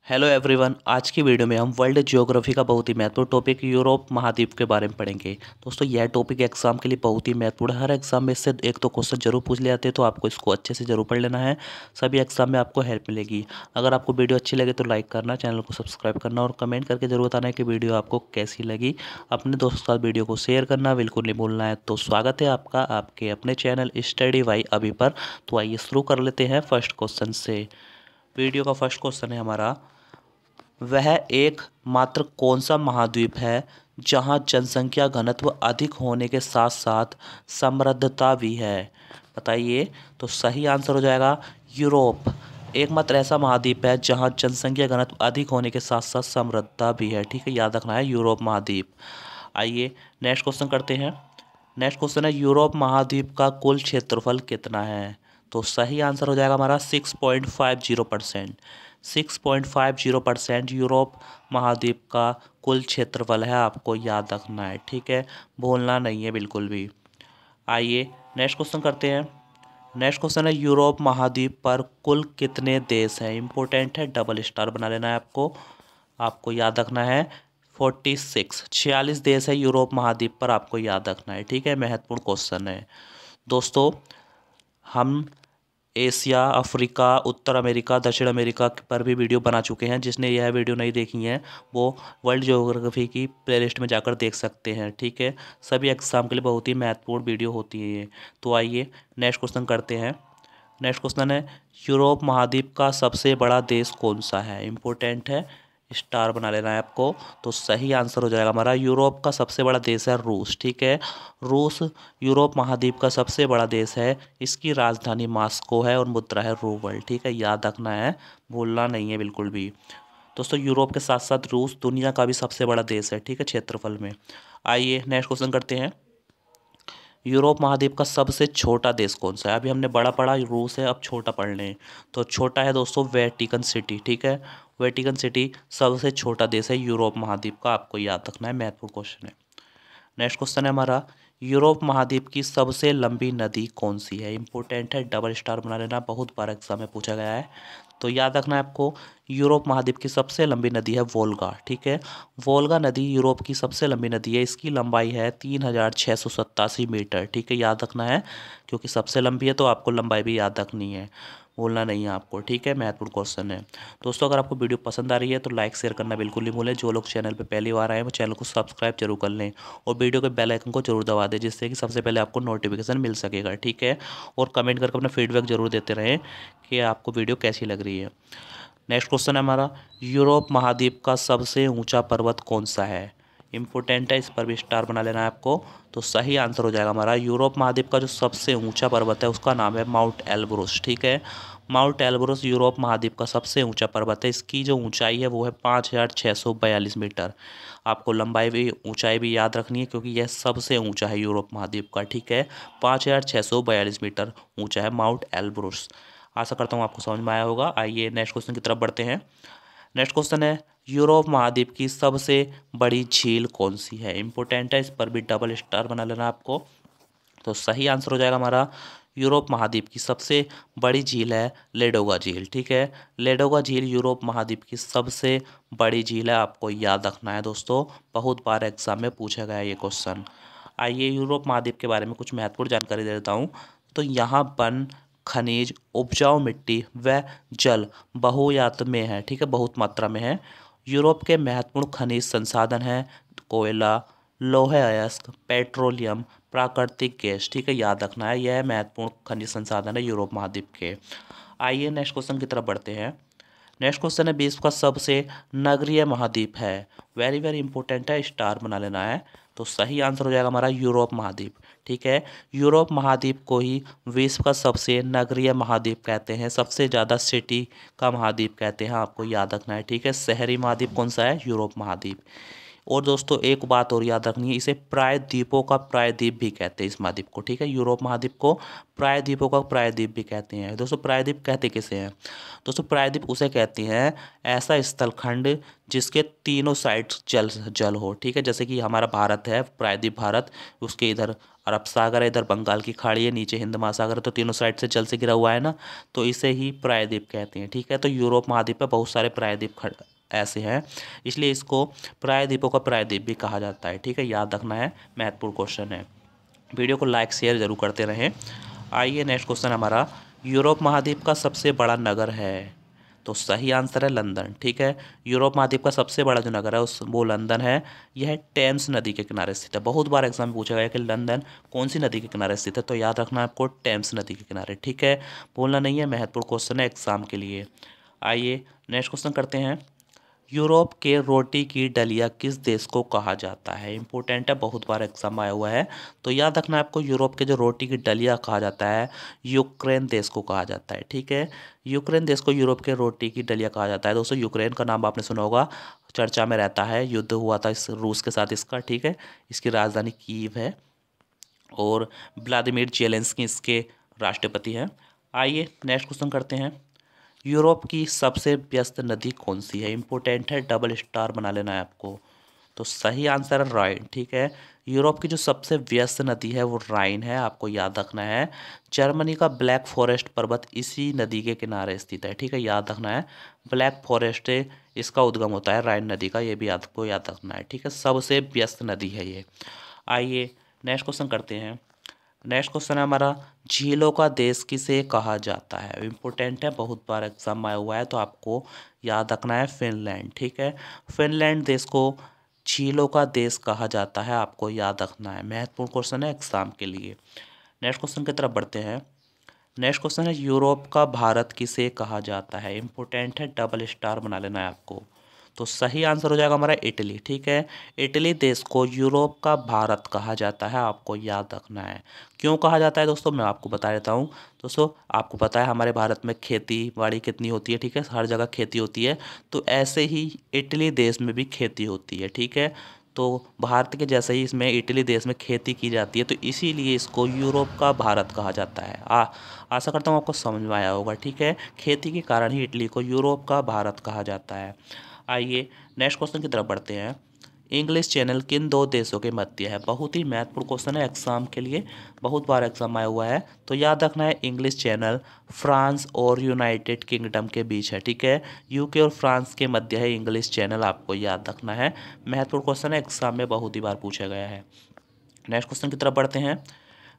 Hello everyone. आज की video में हम वर्ल्ड ज्योग्राफी का बहुत ही महत्वपूर्ण टॉपिक यूरोप महाद्वीप के बारे में पढ़ेंगे। दोस्तों यह टॉपिक एग्जाम के लिए बहुत ही महत्वपूर्ण है। हर एग्जाम में इससे एक तो क्वेश्चन जरूर पूछ ले जाते हैं, तो आपको इसको अच्छे से जरूर पढ़ लेना है। सभी एग्जाम में आपको हेल्प मिलेगी। अगर आपको वीडियो अच्छी लगे तो लाइक करना, चैनल को सब्सक्राइब करना और कमेंट करके जरूर बताना है कि वीडियो आपको कैसी लगी। अपने दोस्तों के साथ वीडियो को शेयर करना बिल्कुल नहीं भूलना है। तो स्वागत है आपका आपके अपने चैनल स्टडी बाई अभी पर। तो आइए शुरू कर लेते हैं फर्स्ट क्वेश्चन से। वीडियो का फर्स्ट क्वेश्चन है हमारा, वह एक मात्र कौन सा महाद्वीप है जहां जनसंख्या घनत्व अधिक होने के साथ साथ समृद्धता भी है? बताइए। तो सही आंसर हो जाएगा यूरोप। एकमात्र ऐसा महाद्वीप है जहां जनसंख्या घनत्व अधिक होने के साथ साथ समृद्धता भी है। ठीक है, याद रखना है यूरोप महाद्वीप। आइए नेक्स्ट क्वेश्चन करते हैं। नेक्स्ट क्वेश्चन है, यूरोप महाद्वीप का कुल क्षेत्रफल कितना है? तो सही आंसर हो जाएगा हमारा 6.50%। 6.50% यूरोप महाद्वीप का कुल क्षेत्रफल है, आपको याद रखना है। ठीक है, भूलना नहीं है बिल्कुल भी। आइए नेक्स्ट क्वेश्चन करते हैं। नेक्स्ट क्वेश्चन है, यूरोप महाद्वीप पर कुल कितने देश हैं? इंपॉर्टेंट है, डबल स्टार बना लेना है आपको। आपको याद रखना है 46 46 देश है यूरोप महाद्वीप पर, आपको याद रखना है। ठीक है, महत्वपूर्ण क्वेश्चन है। दोस्तों हम एशिया, अफ्रीका, उत्तर अमेरिका, दक्षिण अमेरिका पर भी वीडियो बना चुके हैं। जिसने यह वीडियो नहीं देखी है वो वर्ल्ड ज्योग्राफी की प्लेलिस्ट में जाकर देख सकते हैं। ठीक है, सभी एग्जाम के लिए बहुत ही महत्वपूर्ण वीडियो होती है ये। तो आइए नेक्स्ट क्वेश्चन करते हैं। नेक्स्ट क्वेश्चन है, यूरोप महाद्वीप का सबसे बड़ा देश कौन सा है? इम्पोर्टेंट है, स्टार बना लेना है आपको। तो सही आंसर हो जाएगा हमारा, यूरोप का सबसे बड़ा देश है रूस। ठीक है, रूस यूरोप महाद्वीप का सबसे बड़ा देश है। इसकी राजधानी मॉस्को है और मुद्रा है रूबल। ठीक है, याद रखना है, भूलना नहीं है बिल्कुल भी। दोस्तों यूरोप के साथ साथ रूस दुनिया का भी सबसे बड़ा देश है। ठीक है, क्षेत्रफल में। आइए नेक्स्ट क्वेश्चन करते हैं। यूरोप महाद्वीप का सबसे छोटा देश कौन सा है? अभी हमने बड़ा पढ़ा रूस है, अब छोटा पढ़ लें। तो छोटा है दोस्तों वेटिकन सिटी। ठीक है, वेटिकन सिटी सबसे छोटा देश है यूरोप महाद्वीप का, आपको याद रखना है, महत्वपूर्ण क्वेश्चन है। नेक्स्ट क्वेश्चन है हमारा, यूरोप महाद्वीप की सबसे लंबी नदी कौन सी है? इंपॉर्टेंट है, डबल स्टार बना लेना, बहुत बार एग्जाम में पूछा गया है। तो याद रखना है आपको, यूरोप महाद्वीप की सबसे लंबी नदी है वोल्गा। ठीक है, वोल्गा नदी यूरोप की सबसे लंबी नदी है। इसकी लंबाई है 3687 मीटर। ठीक है, याद रखना है, क्योंकि सबसे लंबी है तो आपको लंबाई भी याद रखनी है, भूलना नहीं है आपको। ठीक है, महत्वपूर्ण क्वेश्चन है। दोस्तों अगर आपको वीडियो पसंद आ रही है तो लाइक शेयर करना बिल्कुल नहीं भूलें। जो लोग चैनल पे पहली बार आए हैं वो चैनल को सब्सक्राइब जरूर कर लें और वीडियो के बेल आइकन को जरूर दबा दें, जिससे कि सबसे पहले आपको नोटिफिकेशन मिल सकेगा। ठीक है, और कमेंट करके अपना फीडबैक जरूर देते रहें कि आपको वीडियो कैसी लग रही है। नेक्स्ट क्वेश्चन है हमारा, यूरोप महाद्वीप का सबसे ऊंचा पर्वत कौन सा है? इंपॉर्टेंट है, इस पर भी स्टार बना लेना है आपको। तो सही आंसर हो जाएगा हमारा, यूरोप महाद्वीप का जो सबसे ऊंचा पर्वत है उसका नाम है माउंट एल्ब्रुस। ठीक है, माउंट एल्ब्रुस यूरोप महाद्वीप का सबसे ऊंचा पर्वत है। इसकी जो ऊंचाई है वो है 5642 मीटर। आपको लंबाई भी ऊंचाई भी याद रखनी है, क्योंकि यह सबसे ऊंचा है यूरोप महाद्वीप का। ठीक है, 5642 मीटर ऊंचा है माउंट एल्ब्रुस। आशा करता हूँ आपको समझ में आया होगा। आइए नेक्स्ट क्वेश्चन की तरफ बढ़ते हैं। नेक्स्ट क्वेश्चन है, यूरोप महाद्वीप की सबसे बड़ी झील कौन सी है? इंपॉर्टेंट है, इस पर भी डबल स्टार बना लेना आपको। तो सही आंसर हो जाएगा हमारा, यूरोप महाद्वीप की सबसे बड़ी झील है लेडोगा झील। ठीक है, लेडोगा झील यूरोप महाद्वीप की सबसे बड़ी झील है, आपको याद रखना है दोस्तों, बहुत बार एग्जाम में पूछा गया है ये क्वेश्चन। आइए यूरोप महाद्वीप के बारे में कुछ महत्वपूर्ण जानकारी दे देता हूँ। तो यहाँ वन, खनिज, उपजाऊ मिट्टी व जल बहुयात में है। ठीक है, बहुत मात्रा में है। यूरोप के महत्वपूर्ण खनिज संसाधन हैं कोयला, लौह अयस्क, पेट्रोलियम, प्राकृतिक गैस। ठीक है, याद रखना है, यह महत्वपूर्ण खनिज संसाधन है यूरोप महाद्वीप के। आइए नेक्स्ट क्वेश्चन की तरफ बढ़ते हैं। नेक्स्ट क्वेश्चन है, विश्व का सबसे नगरीय महाद्वीप है? वेरी वेरी इंपॉर्टेंट है, स्टार बना लेना है। तो सही आंसर हो जाएगा हमारा यूरोप महाद्वीप। ठीक है, यूरोप महाद्वीप को ही विश्व का सबसे नगरीय महाद्वीप कहते हैं, सबसे ज़्यादा सिटी का महाद्वीप कहते हैं, आपको याद रखना है। ठीक है, शहरी महाद्वीप कौन सा है? यूरोप महाद्वीप। और दोस्तों एक बात और याद रखनी है, इसे प्रायद्वीपों का प्रायद्वीप भी कहते हैं इस महाद्वीप को, ठीक है। यूरोप महाद्वीप को प्रायद्वीपों का प्रायद्वीप भी कहते हैं। दोस्तों प्रायद्वीप कहते किसे हैं? दोस्तों प्रायद्वीप उसे कहते हैं ऐसा स्थलखंड जिसके तीनों साइड जल हो, ठीक है। जैसे कि हमारा भारत है प्रायद्वीप भारत, उसके इधर अरब सागर है, इधर बंगाल की खाड़ी है, नीचे हिंद महासागर है, तो तीनों साइड से जल से घिरा हुआ है ना, तो इसे ही प्रायद्वीप कहते हैं, ठीक है। तो यूरोप महाद्वीप पे बहुत सारे प्रायद्वीप ऐसे हैं, इसलिए इसको प्रायद्वीपों का प्रायद्वीप भी कहा जाता है, ठीक है। याद रखना है, महत्वपूर्ण क्वेश्चन है। वीडियो को लाइक शेयर जरूर करते रहें। आइए नेक्स्ट क्वेश्चन हमारा, यूरोप महाद्वीप का सबसे बड़ा नगर है? तो सही आंसर है लंदन, ठीक है। यूरोप महाद्वीप का सबसे बड़ा जो नगर है वो लंदन है। यह टेम्स नदी के किनारे स्थित है। बहुत बार एग्जाम में पूछा गया कि लंदन कौन सी नदी के किनारे स्थित है, तो याद रखना है आपको टेम्स नदी के किनारे, ठीक है। बोलना नहीं है, महत्वपूर्ण क्वेश्चन है एग्जाम के लिए। आइए नेक्स्ट क्वेश्चन करते हैं, यूरोप के रोटी की डलिया किस देश को कहा जाता है? इंपॉर्टेंट है, बहुत बार एग्जाम आया हुआ है, तो याद रखना है आपको यूरोप के जो रोटी की डलिया कहा जाता है यूक्रेन देश को कहा जाता है, ठीक है। यूक्रेन देश को यूरोप के रोटी की डलिया कहा जाता है। दोस्तों यूक्रेन का नाम आपने सुना होगा, चर्चा में रहता है, युद्ध हुआ था इस रूस के साथ इसका, ठीक है। इसकी राजधानी कीव है और व्लादिमीर जेलेंस्की इसके राष्ट्रपति हैं। आइए नेक्स्ट क्वेश्चन करते हैं, यूरोप की सबसे व्यस्त नदी कौन सी है? इंपॉर्टेंट है, डबल स्टार बना लेना है आपको। तो सही आंसर है राइन, ठीक है। यूरोप की जो सबसे व्यस्त नदी है वो राइन है, आपको याद रखना है। जर्मनी का ब्लैक फॉरेस्ट पर्वत इसी नदी के किनारे स्थित है, ठीक है, याद रखना है। ब्लैक फॉरेस्ट इसका उद्गम होता है राइन नदी का, ये भी आपको याद रखना है, ठीक है। सबसे व्यस्त नदी है ये। आइए नेक्स्ट क्वेश्चन करते हैं। नेक्स्ट क्वेश्चन है हमारा, झीलों का देश किसे कहा जाता है? इम्पोर्टेंट है, बहुत बार एग्जाम आया हुआ है, तो आपको याद रखना है फिनलैंड, ठीक है। फिनलैंड देश को झीलों का देश कहा जाता है, आपको याद रखना है, महत्वपूर्ण क्वेश्चन है एग्जाम के लिए। नेक्स्ट क्वेश्चन की तरफ बढ़ते हैं। नेक्स्ट क्वेश्चन है, यूरोप का भारत किसे कहा जाता है? इंपॉर्टेंट है, डबल स्टार बना लेना है आपको। तो सही आंसर हो जाएगा हमारा इटली, ठीक है। इटली देश को यूरोप का भारत कहा जाता है, आपको याद रखना है। क्यों कहा जाता है दोस्तों, मैं आपको बता देता हूँ। दोस्तों आपको पता है हमारे भारत में खेती बाड़ी कितनी होती है, ठीक है, हर जगह खेती होती है, तो ऐसे ही इटली देश में भी खेती होती है, ठीक है। तो भारत के जैसे ही इसमें इटली देश में खेती की जाती है, तो इसीलिए इसको यूरोप का भारत कहा जाता है। आशा करता हूँ आपको समझ में आया होगा, ठीक है। खेती के कारण ही इटली को यूरोप का भारत कहा जाता है। आइए नेक्स्ट क्वेश्चन की तरफ बढ़ते हैं, इंग्लिश चैनल किन दो देशों के मध्य है? बहुत ही महत्वपूर्ण क्वेश्चन है एग्जाम के लिए, बहुत बार एग्जाम आया हुआ है, तो याद रखना है इंग्लिश चैनल फ्रांस और यूनाइटेड किंगडम के बीच है, ठीक है। यूके और फ्रांस के मध्य है इंग्लिश चैनल, आपको याद रखना है, महत्वपूर्ण क्वेश्चन है, एग्जाम में बहुत ही बार पूछा गया है। नेक्स्ट क्वेश्चन की तरफ बढ़ते हैं।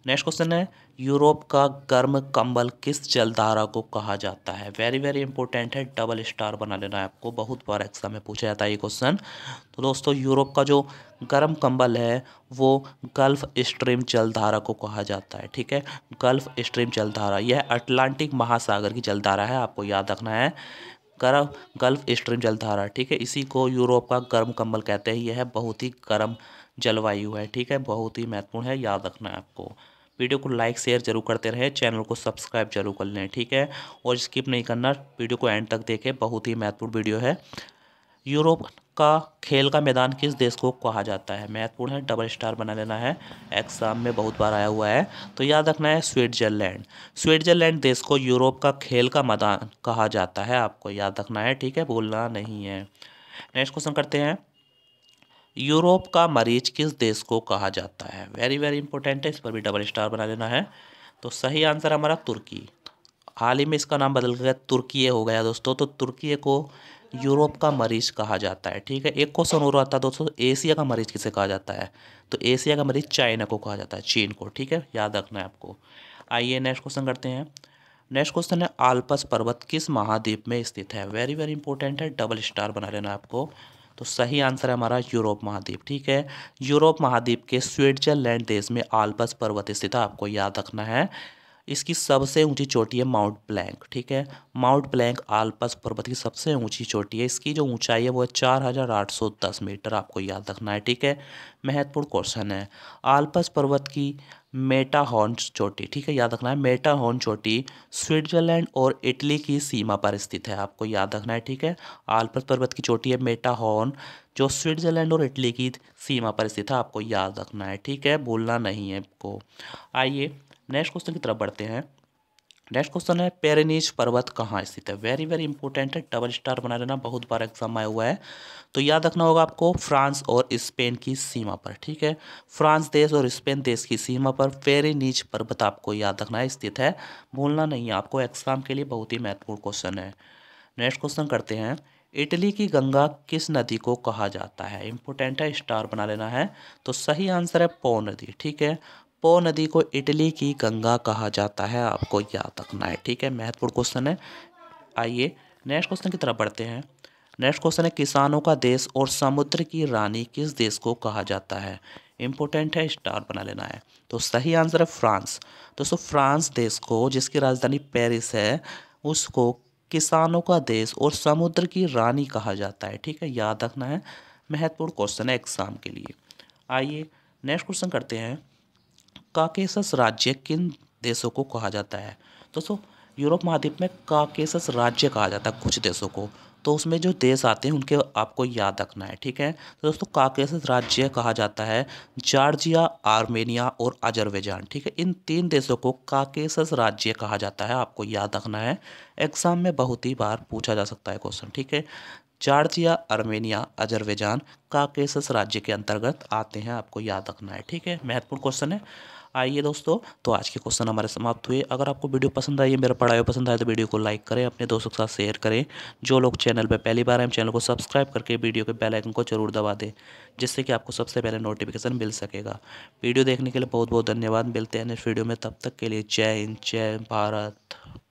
नेक्स्ट क्वेश्चन है, यूरोप का गर्म कंबल किस जलधारा को कहा जाता है? वेरी वेरी इंपॉर्टेंट है, डबल स्टार बना लेना है आपको, बहुत बार एग्जाम में पूछा जाता है ये क्वेश्चन। तो दोस्तों यूरोप का जो गर्म कंबल है वो गल्फ स्ट्रीम जलधारा को कहा जाता है, ठीक है। गल्फ स्ट्रीम जलधारा यह अटलांटिक महासागर की जलधारा है, आपको याद रखना है। गल्फ स्ट्रीम जलधारा, ठीक है, इसी को यूरोप का गर्म कंबल कहते हैं। यह बहुत ही गर्म जलवायु है, ठीक है, बहुत ही महत्वपूर्ण है, याद रखना है आपको। वीडियो को लाइक शेयर जरूर करते रहें, चैनल को सब्सक्राइब जरूर कर लें, ठीक है, और स्किप नहीं करना, वीडियो को एंड तक देखें, बहुत ही महत्वपूर्ण वीडियो है। यूरोप का खेल का मैदान किस देश को कहा जाता है? महत्वपूर्ण है, डबल स्टार बना लेना है, एग्जाम में बहुत बार आया हुआ है, तो याद रखना है स्विट्जरलैंड। स्विट्जरलैंड देश को यूरोप का खेल का मैदान कहा जाता है, आपको याद रखना है, ठीक है, भूलना नहीं है। नेक्स्ट क्वेश्चन करते हैं, यूरोप का मरीज किस देश को कहा जाता है? वेरी वेरी इंपॉर्टेंट है, इस पर भी डबल स्टार बना लेना है। तो सही आंसर हमारा तुर्की, हाल ही में इसका नाम बदल गया, तुर्की हो गया दोस्तों। तो तुर्की को यूरोप का मरीज कहा जाता है, ठीक है। एक क्वेश्चन और आता है दोस्तों, एशिया का मरीज किसे कहा जाता है? तो एशिया का मरीज चाइना को कहा जाता है, चीन को, ठीक है, याद रखना है आपको। आइए नेक्स्ट क्वेश्चन करते हैं। नेक्स्ट क्वेश्चन है, आल्प्स पर्वत किस महाद्वीप में स्थित है? वेरी वेरी इंपॉर्टेंट है, डबल स्टार बना लेना आपको। तो सही आंसर है हमारा यूरोप महाद्वीप, ठीक है। यूरोप महाद्वीप के स्विट्जरलैंड देश में आल्प्स पर्वत स्थित है, आपको याद रखना है। इसकी सबसे ऊंची चोटी है माउंट ब्लैंक, ठीक है। माउंट ब्लैंक आल्प्स पर्वत की सबसे ऊंची चोटी है। इसकी जो ऊंचाई है वो है 4810 मीटर, आपको याद रखना है, ठीक है। महत्वपूर्ण क्वेश्चन है, आल्प्स पर्वत की मेटाहॉर्न चोटी, ठीक है, याद रखना है। मेटाहॉर्न चोटी स्विट्जरलैंड और इटली की सीमा पर स्थित है, आपको याद रखना है, ठीक है। आल्प्स पर्वत की चोटी है मेटाहॉर्न, जो स्विट्जरलैंड और इटली की सीमा पर स्थित है, आपको याद रखना है, ठीक है, भूलना नहीं है आपको। आइए नेक्स्ट क्वेश्चन की तरफ बढ़ते हैं। नेक्स्ट क्वेश्चन है, पेरेनीज पर्वत कहाँ स्थित है। वेरी वेरी इंपॉर्टेंट है, डबल स्टार बना लेना, बहुत बार एग्जाम आया हुआ है। तो याद रखना होगा आपको, फ्रांस और स्पेन की सीमा पर, ठीक है। फ्रांस देश और स्पेन देश की सीमा पर पेरेनीज पर्वत आपको याद रखना है स्थित है, भूलना नहीं है आपको, एग्जाम के लिए बहुत ही महत्वपूर्ण क्वेश्चन है। नेक्स्ट क्वेश्चन करते हैं, इटली की गंगा किस नदी को कहा जाता है। इंपॉर्टेंट है, स्टार बना लेना है। तो सही आंसर है पो नदी, ठीक है। पो नदी को इटली की गंगा कहा जाता है, आपको याद रखना है, ठीक है, महत्वपूर्ण क्वेश्चन है। आइए नेक्स्ट क्वेश्चन की तरफ बढ़ते हैं। नेक्स्ट क्वेश्चन है, किसानों का देश और समुद्र की रानी किस देश को कहा जाता है। इंपॉर्टेंट है, स्टार बना लेना है। तो सही आंसर है फ्रांस। दोस्तों फ्रांस देश को, जिसकी राजधानी पेरिस है, उसको किसानों का देश और समुद्र की रानी कहा जाता है, ठीक है, याद रखना है, महत्वपूर्ण क्वेश्चन है एग्जाम के लिए। आइए नेक्स्ट क्वेश्चन करते हैं, काकेशस राज्य किन देशों को कहा जाता है। दोस्तों यूरोप महाद्वीप में काकेशस राज्य कहा जाता है कुछ देशों को, तो उसमें जो देश आते हैं उनके आपको याद रखना है, ठीक है। तो दोस्तों काकेशस राज्य कहा जाता है जॉर्जिया, आर्मेनिया और अजरबैजान, ठीक है। इन 3 देशों को काकेशस राज्य कहा जाता है, आपको याद रखना है, एग्जाम में बहुत ही बार पूछा जा सकता है क्वेश्चन, ठीक है। जॉर्जिया, आर्मेनिया, अजरबैजान काकेशस राज्य के अंतर्गत आते हैं, आपको याद रखना है, ठीक है, महत्वपूर्ण क्वेश्चन है। आइए दोस्तों, तो आज के क्वेश्चन हमारे समाप्त हुए। अगर आपको वीडियो पसंद आई है, मेरा पढ़ाई पसंद आए, तो वीडियो को लाइक करें, अपने दोस्तों के साथ शेयर करें। जो लोग चैनल पर पहली बार हैं, चैनल को सब्सक्राइब करके वीडियो के बेल आइकन को जरूर दबा दें, जिससे कि आपको सबसे पहले नोटिफिकेशन मिल सकेगा। वीडियो देखने के लिए बहुत बहुत धन्यवाद। मिलते हैं नेक्स्ट वीडियो में, तब तक के लिए जय हिंद, जय भारत।